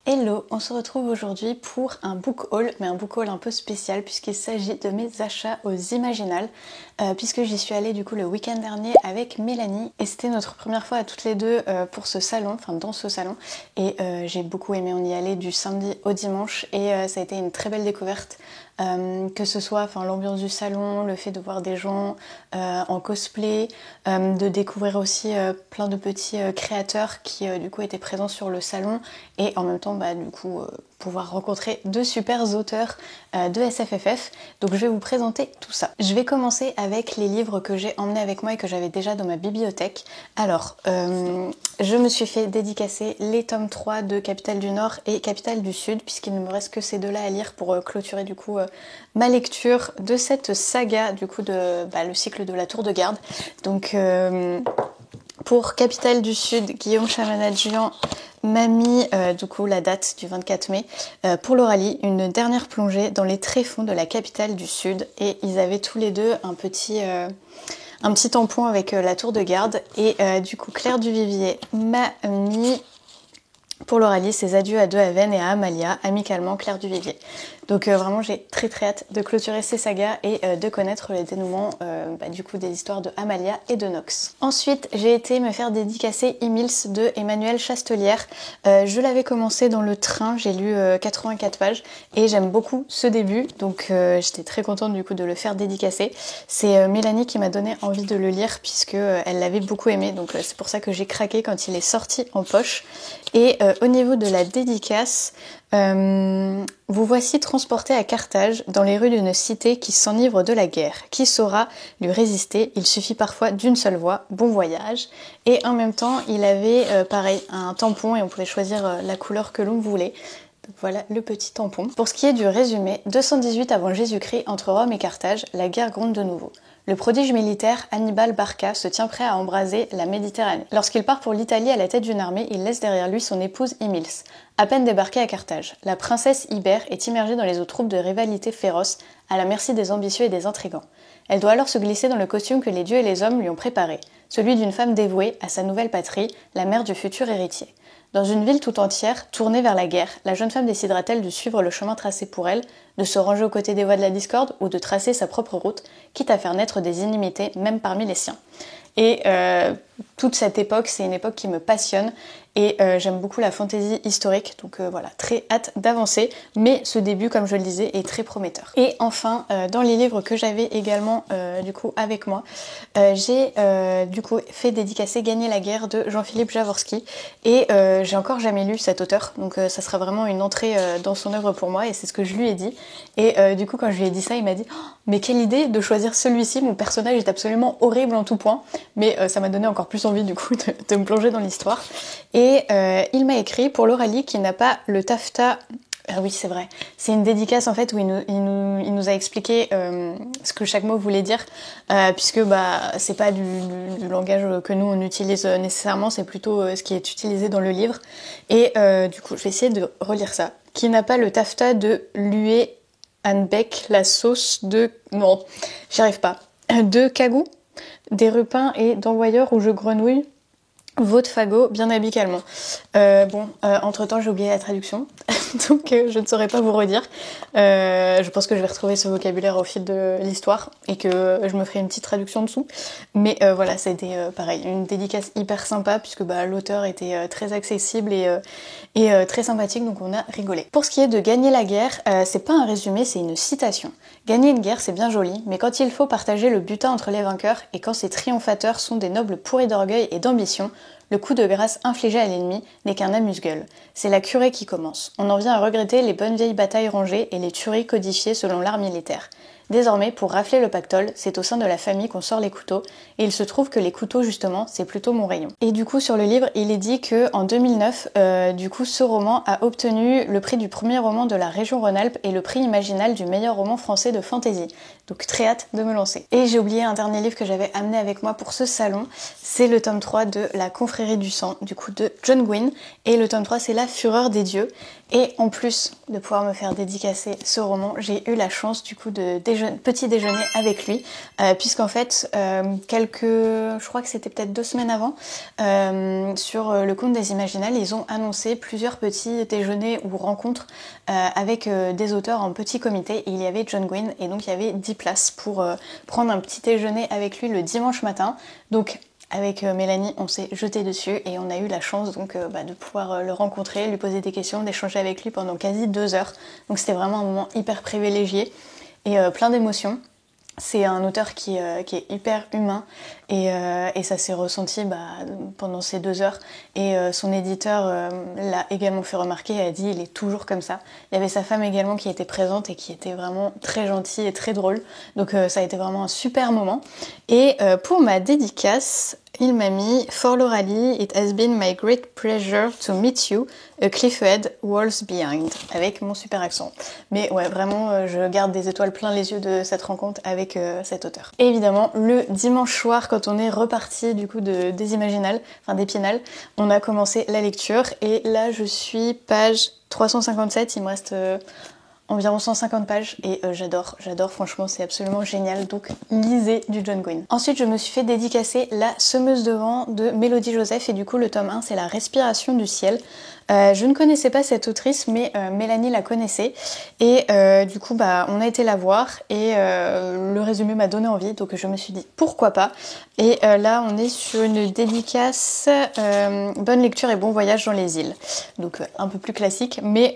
Hello, on se retrouve aujourd'hui pour un book haul, mais un book haul un peu spécial puisqu'il s'agit de mes achats aux Imaginales, puisque j'y suis allée du coup le week-end dernier avec Mélanie et c'était notre première fois à toutes les deux pour ce salon, enfin dans ce salon, et j'ai beaucoup aimé, on y allait du samedi au dimanche et ça a été une très belle découverte. Que ce soit l'ambiance du salon, le fait de voir des gens en cosplay, de découvrir aussi plein de petits créateurs qui du coup étaient présents sur le salon et en même temps pouvoir rencontrer deux super auteurs de SFFF. Donc je vais vous présenter tout ça. Je vais commencer avec les livres que j'ai emmenés avec moi et que j'avais déjà dans ma bibliothèque. Alors, je me suis fait dédicacer les tomes 3 de Capitale du Nord et Capitale du Sud, puisqu'il ne me reste que ces deux-là à lire pour clôturer du coup ma lecture de cette saga du coup de le cycle de la Tour de Garde. Donc pour Capitale du Sud, Guillaume Chamanadjian m'a mis du coup la date du 24 mai pour l'Oralie, une dernière plongée dans les tréfonds de la capitale du Sud, et ils avaient tous les deux un petit tampon avec la tour de garde, et du coup Claire Duvivier m'a mis pour l'Oralie ses adieux à Dehaven et à Amalia, amicalement Claire Duvivier. Donc vraiment j'ai très hâte de clôturer ces sagas et de connaître les dénouements du coup des histoires de Amalia et de Nox. Ensuite j'ai été me faire dédicacer Emils de Emmanuelle Chastelière. Je l'avais commencé dans le train, j'ai lu 84 pages et j'aime beaucoup ce début, donc j'étais très contente du coup de le faire dédicacer. C'est Mélanie qui m'a donné envie de le lire puisque elle l'avait beaucoup aimé, donc c'est pour ça que j'ai craqué quand il est sorti en poche. Et au niveau de la dédicace, vous voici transporté à Carthage, dans les rues d'une cité qui s'enivre de la guerre. Qui saura lui résister? Il suffit parfois d'une seule voix. Bon voyage. Et en même temps, il avait pareil un tampon et on pouvait choisir la couleur que l'on voulait. Donc voilà le petit tampon. Pour ce qui est du résumé, 218 avant Jésus-Christ, entre Rome et Carthage, la guerre gronde de nouveau. Le prodige militaire Hannibal Barca se tient prêt à embraser la Méditerranée. Lorsqu'il part pour l'Italie à la tête d'une armée, il laisse derrière lui son épouse Emils. À peine débarquée à Carthage, la princesse Ibère est immergée dans les eaux troubles de rivalités féroces, à la merci des ambitieux et des intrigants. Elle doit alors se glisser dans le costume que les dieux et les hommes lui ont préparé, celui d'une femme dévouée à sa nouvelle patrie, la mère du futur héritier. Dans une ville tout entière, tournée vers la guerre, la jeune femme décidera-t-elle de suivre le chemin tracé pour elle, de se ranger aux côtés des voix de la discorde ou de tracer sa propre route, quitte à faire naître des inimitiés même parmi les siens. Et toute cette époque, c'est une époque qui me passionne et j'aime beaucoup la fantaisie historique, donc voilà, très hâte d'avancer, mais ce début, comme je le disais, est très prometteur. Et enfin, dans les livres que j'avais également du coup avec moi, j'ai du coup fait dédicacer Gagner la guerre de Jean-Philippe Jaworski, et j'ai encore jamais lu cet auteur, donc ça sera vraiment une entrée dans son œuvre pour moi, et c'est ce que je lui ai dit. Et du coup quand je lui ai dit ça, il m'a dit oh, mais quelle idée de choisir celui-ci, mon personnage est absolument horrible en tout point, mais ça m'a donné encore plus envie du coup de me plonger dans l'histoire. Et il m'a écrit pour l'Oralie qui n'a pas le taffetas. Ah oui, c'est vrai. C'est une dédicace en fait où il nous a expliqué ce que chaque mot voulait dire, puisque c'est pas du langage que nous on utilise nécessairement, c'est plutôt ce qui est utilisé dans le livre. Et du coup, je vais essayer de relire ça. Qui n'a pas le taffetas de Lué Anbeck, la sauce de... Non, j'y arrive pas. De Cagou, des rupins et d'envoyeurs où je grenouille. Votre fagot, bien amicalement. Entre temps j'ai oublié la traduction, donc je ne saurais pas vous redire. Je pense que je vais retrouver ce vocabulaire au fil de l'histoire et que je me ferai une petite traduction dessous. Mais voilà, ça a été pareil, une dédicace hyper sympa puisque l'auteur était très accessible et très sympathique, donc on a rigolé. Pour ce qui est de Gagner la guerre, c'est pas un résumé, c'est une citation. Gagner une guerre, c'est bien joli, mais quand il faut partager le butin entre les vainqueurs et quand ces triomphateurs sont des nobles pourris d'orgueil et d'ambition, le coup de grâce infligé à l'ennemi n'est qu'un amuse-gueule. C'est la curée qui commence. On en vient à regretter les bonnes vieilles batailles rangées et les tueries codifiées selon l'art militaire. Désormais, pour rafler le pactole, c'est au sein de la famille qu'on sort les couteaux, et il se trouve que les couteaux, justement, c'est plutôt mon rayon. Et du coup, sur le livre, il est dit que en 2009, ce roman a obtenu le prix du premier roman de la région Rhône-Alpes et le prix Imaginal du meilleur roman français de fantasy. Donc très hâte de me lancer. Et j'ai oublié un dernier livre que j'avais amené avec moi pour ce salon, c'est le tome 3 de La Confrérie du Sang, du coup de John Gwynne, et le tome 3 c'est La Fureur des Dieux. Et en plus de pouvoir me faire dédicacer ce roman, j'ai eu la chance du coup de petit déjeuner avec lui, puisqu'en fait, je crois que c'était peut-être 2 semaines avant, sur le compte des Imaginales, ils ont annoncé plusieurs petits déjeuners ou rencontres avec des auteurs en petit comité, et il y avait John Gwynne, et donc il y avait 10 places pour prendre un petit déjeuner avec lui le dimanche matin. Donc avec Mélanie, on s'est jeté dessus et on a eu la chance donc de pouvoir le rencontrer, lui poser des questions, d'échanger avec lui pendant quasi 2 heures. Donc c'était vraiment un moment hyper privilégié et plein d'émotions. C'est un auteur qui est hyper humain et ça s'est ressenti pendant ces 2 heures. Et son éditeur l'a également fait remarquer et a dit il est toujours comme ça. Il y avait sa femme également qui était présente et qui était vraiment très gentille et très drôle. Donc ça a été vraiment un super moment. Et pour ma dédicace, il m'a mis For Lauralie, it has been my great pleasure to meet you, a cliffhead walls behind, avec mon super accent. Mais ouais, vraiment, je garde des étoiles plein les yeux de cette rencontre avec cet auteur. Et évidemment, le dimanche soir, quand on est reparti du coup des Imaginales, enfin d'Épinal, on a commencé la lecture et là je suis page 357, il me reste environ 150 pages et j'adore, franchement c'est absolument génial, donc lisez du John Gwynne. Ensuite je me suis fait dédicacer La Semeuse de vent de Mélodie Joseph et du coup le tome 1 c'est La Respiration du ciel. Je ne connaissais pas cette autrice mais Mélanie la connaissait et du coup on a été la voir et le résumé m'a donné envie donc je me suis dit pourquoi pas. Et là on est sur une dédicace bonne lecture et bon voyage dans les îles, donc un peu plus classique mais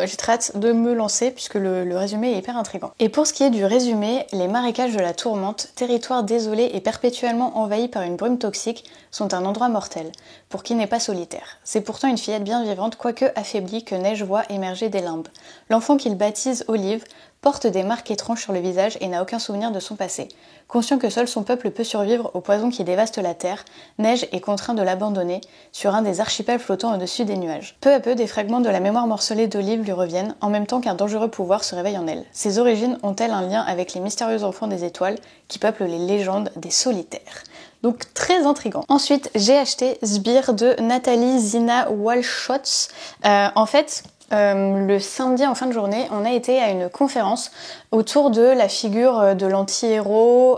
j'ai très hâte de me lancer puisque le résumé est hyper intriguant. Et pour ce qui est du résumé, les marécages de la Tourmente, territoire désolé et perpétuellement envahi par une brume toxique, sont un endroit mortel, pour qui n'est pas solitaire. C'est pourtant une fillette bien vivante, quoique affaiblie, que Neige voit émerger des limbes. L'enfant qu'il baptise Olive porte des marques étranges sur le visage et n'a aucun souvenir de son passé. Conscient que seul son peuple peut survivre au poison qui dévaste la terre, Neige est contraint de l'abandonner sur un des archipels flottant au-dessus des nuages. Peu à peu, des fragments de la mémoire morcelée d'Olive lui reviennent, en même temps qu'un dangereux pouvoir se réveille en elle. Ses origines ont-elles un lien avec les mystérieux enfants des étoiles qui peuplent les légendes des solitaires? Donc très intriguant. Ensuite, j'ai acheté Sbire de Nathalie Zina Walschotz. En fait, le samedi en fin de journée, on a été à une conférence autour de la figure de l'anti-héros,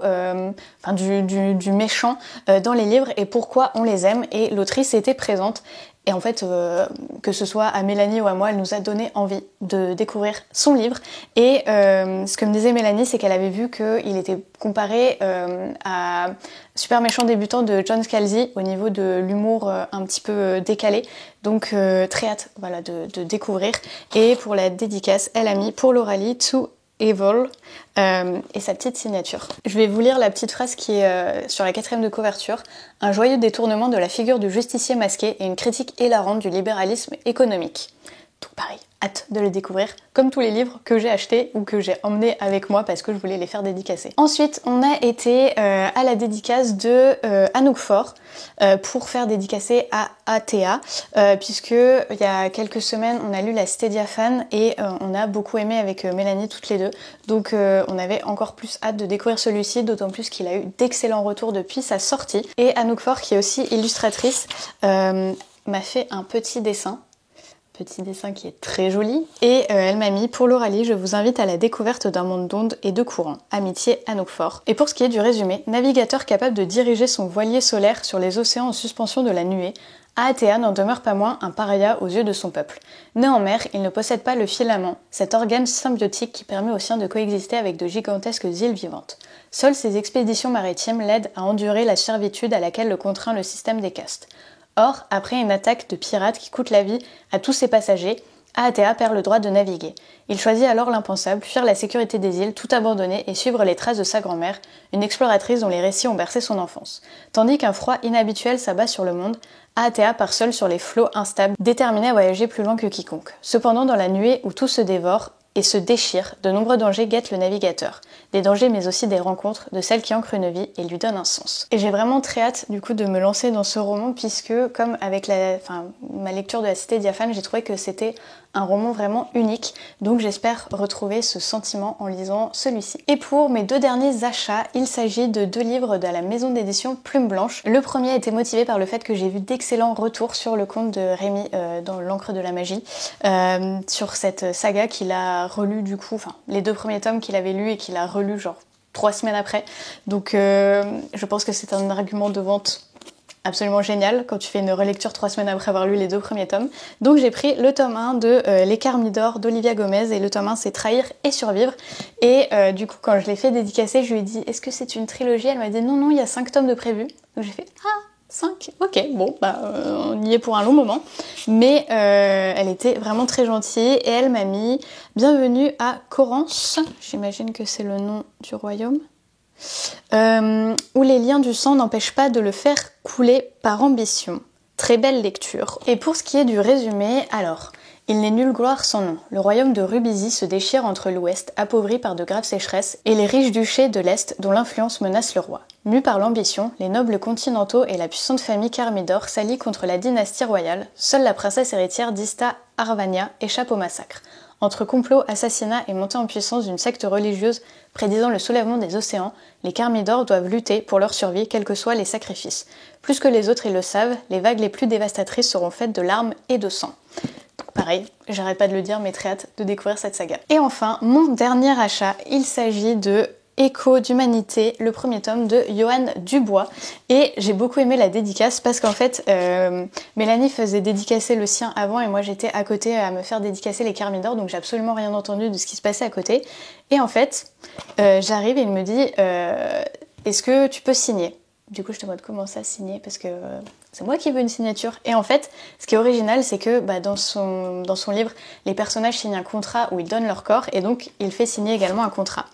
du méchant dans les livres et pourquoi on les aime. Et l'autrice était présente. Et en fait, que ce soit à Mélanie ou à moi, elle nous a donné envie de découvrir son livre. Et ce que me disait Mélanie, c'est qu'elle avait vu qu'il était comparé à Super méchant débutant de John Scalzi au niveau de l'humour un petit peu décalé. Donc très hâte de découvrir. Et pour la dédicace, elle a mis pour Lauralie To Evil et sa petite signature. Je vais vous lire la petite phrase qui est sur la 4e de couverture. Un joyeux détournement de la figure du justicier masqué et une critique hilarante du libéralisme économique. Donc pareil, hâte de le découvrir, comme tous les livres que j'ai achetés ou que j'ai emmenés avec moi parce que je voulais les faire dédicacer. Ensuite, on a été à la dédicace de Anouk Faure pour faire dédicacer à ATA, puisque il y a quelques semaines, on a lu La Cité diaphane et on a beaucoup aimé avec Mélanie toutes les deux. Donc on avait encore plus hâte de découvrir celui-ci, d'autant plus qu'il a eu d'excellents retours depuis sa sortie. Et Anouk Faure, qui est aussi illustratrice, m'a fait un petit dessin qui est très joli. Et elle m'a mis pour Lauralie, je vous invite à la découverte d'un monde d'ondes et de courants. Amitié Anouk Faure. Et pour ce qui est du résumé, navigateur capable de diriger son voilier solaire sur les océans en suspension de la nuée, Aatea n'en demeure pas moins un paria aux yeux de son peuple. Né en mer, il ne possède pas le filament, cet organe symbiotique qui permet aux siens de coexister avec de gigantesques îles vivantes. Seules ses expéditions maritimes l'aident à endurer la servitude à laquelle le contraint le système des castes. Or, après une attaque de pirates qui coûte la vie à tous ses passagers, Aatea perd le droit de naviguer. Il choisit alors l'impensable, fuir la sécurité des îles, tout abandonner et suivre les traces de sa grand-mère, une exploratrice dont les récits ont bercé son enfance. Tandis qu'un froid inhabituel s'abat sur le monde, Aatea part seul sur les flots instables, déterminé à voyager plus loin que quiconque. Cependant, dans la nuée où tout se dévore et se déchire, de nombreux dangers guettent le navigateur. Des dangers mais aussi des rencontres de celles qui ancrent une vie et lui donnent un sens. Et j'ai vraiment très hâte du coup de me lancer dans ce roman puisque comme avec ma lecture de La Cité diaphane, j'ai trouvé que c'était un roman vraiment unique. Donc j'espère retrouver ce sentiment en lisant celui-ci. Et pour mes 2 derniers achats, il s'agit de 2 livres de la maison d'édition Plume Blanche. Le premier a été motivé par le fait que j'ai vu d'excellents retours sur le compte de Rémi dans l'encre de la magie, sur cette saga qu'il a a relu du coup, enfin les 2 premiers tomes qu'il avait lus et qu'il a relu genre 3 semaines après. Donc je pense que c'est un argument de vente absolument génial quand tu fais une relecture 3 semaines après avoir lu les 2 premiers tomes. Donc j'ai pris le tome 1 de Les Carmidor d'Olivia Gomez et le tome 1 c'est Trahir et Survivre. Et du coup quand je l'ai fait dédicacer, je lui ai dit est-ce que c'est une trilogie? Elle m'a dit non, il y a 5 tomes de prévus. Donc j'ai fait ah 5, ok, bon, on y est pour un long moment. Mais elle était vraiment très gentille et elle m'a mis bienvenue à Corrance, j'imagine que c'est le nom du royaume. Où les liens du sang n'empêchent pas de le faire couler par ambition. Très belle lecture. Et pour ce qui est du résumé, alors, il n'est nulle gloire sans nom. Le royaume de Rubizie se déchire entre l'ouest, appauvri par de graves sécheresses, et les riches duchés de l'est dont l'influence menace le roi. Mus par l'ambition, les nobles continentaux et la puissante famille Carmidor s'allient contre la dynastie royale. Seule la princesse héritière d'Ista Arvania échappe au massacre. Entre complot, assassinat et montée en puissance d'une secte religieuse prédisant le soulèvement des océans, les Carmidor doivent lutter pour leur survie, quels que soient les sacrifices. Plus que les autres, ils le savent, les vagues les plus dévastatrices seront faites de larmes et de sang. Pareil, j'arrête pas de le dire, mais très hâte de découvrir cette saga. Et enfin, mon dernier achat, il s'agit de Écho d'humanité, le premier tome de Johan Dubois. Et j'ai beaucoup aimé la dédicace parce qu'en fait, Mélanie faisait dédicacer le sien avant et moi j'étais à côté à me faire dédicacer les Carmidor, donc j'ai absolument rien entendu de ce qui se passait à côté. Et en fait, j'arrive et il me dit est-ce que tu peux signer? Du coup, je te demande comment ça signer parce que c'est moi qui veux une signature. Et en fait, ce qui est original, c'est que dans son livre, les personnages signent un contrat où ils donnent leur corps et donc il fait signer également un contrat.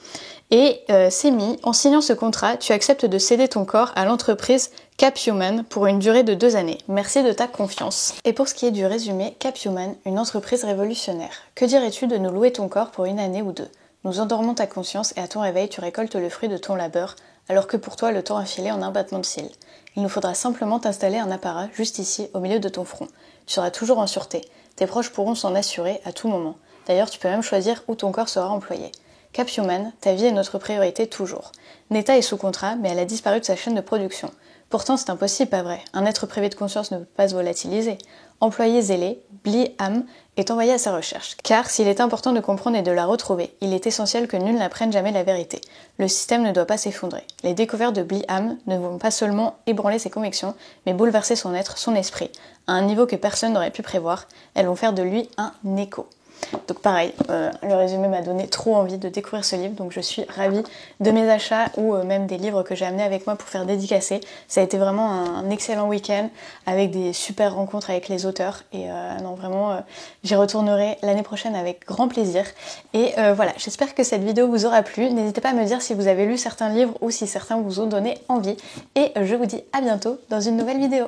Et c'est mis, en signant ce contrat, tu acceptes de céder ton corps à l'entreprise Caphuman pour une durée de 2 années. Merci de ta confiance. Et pour ce qui est du résumé, Caphuman, une entreprise révolutionnaire. Que dirais-tu de nous louer ton corps pour 1 année ou 2? Nous endormons ta conscience et à ton réveil, tu récoltes le fruit de ton labeur, alors que pour toi, le temps a filé en un battement de cils. Il nous faudra simplement t'installer un apparat juste ici, au milieu de ton front. Tu seras toujours en sûreté. Tes proches pourront s'en assurer à tout moment. D'ailleurs, tu peux même choisir où ton corps sera employé. Caphuman, ta vie est notre priorité toujours. Netta est sous contrat, mais elle a disparu de sa chaîne de production. Pourtant, c'est impossible, pas vrai? Un être privé de conscience ne peut pas se volatiliser. Employé zélé, Bli-Am est envoyé à sa recherche. Car s'il est important de comprendre et de la retrouver, il est essentiel que nul n'apprenne jamais la vérité. Le système ne doit pas s'effondrer. Les découvertes de Bli-Am ne vont pas seulement ébranler ses convictions, mais bouleverser son être, son esprit, à un niveau que personne n'aurait pu prévoir. Elles vont faire de lui un écho. Donc pareil, le résumé m'a donné trop envie de découvrir ce livre, donc je suis ravie de mes achats ou même des livres que j'ai amenés avec moi pour faire dédicacer. Ça a été vraiment un excellent week-end avec des super rencontres avec les auteurs et non vraiment j'y retournerai l'année prochaine avec grand plaisir. Et voilà, j'espère que cette vidéo vous aura plu. N'hésitez pas à me dire si vous avez lu certains livres ou si certains vous ont donné envie. Et je vous dis à bientôt dans une nouvelle vidéo.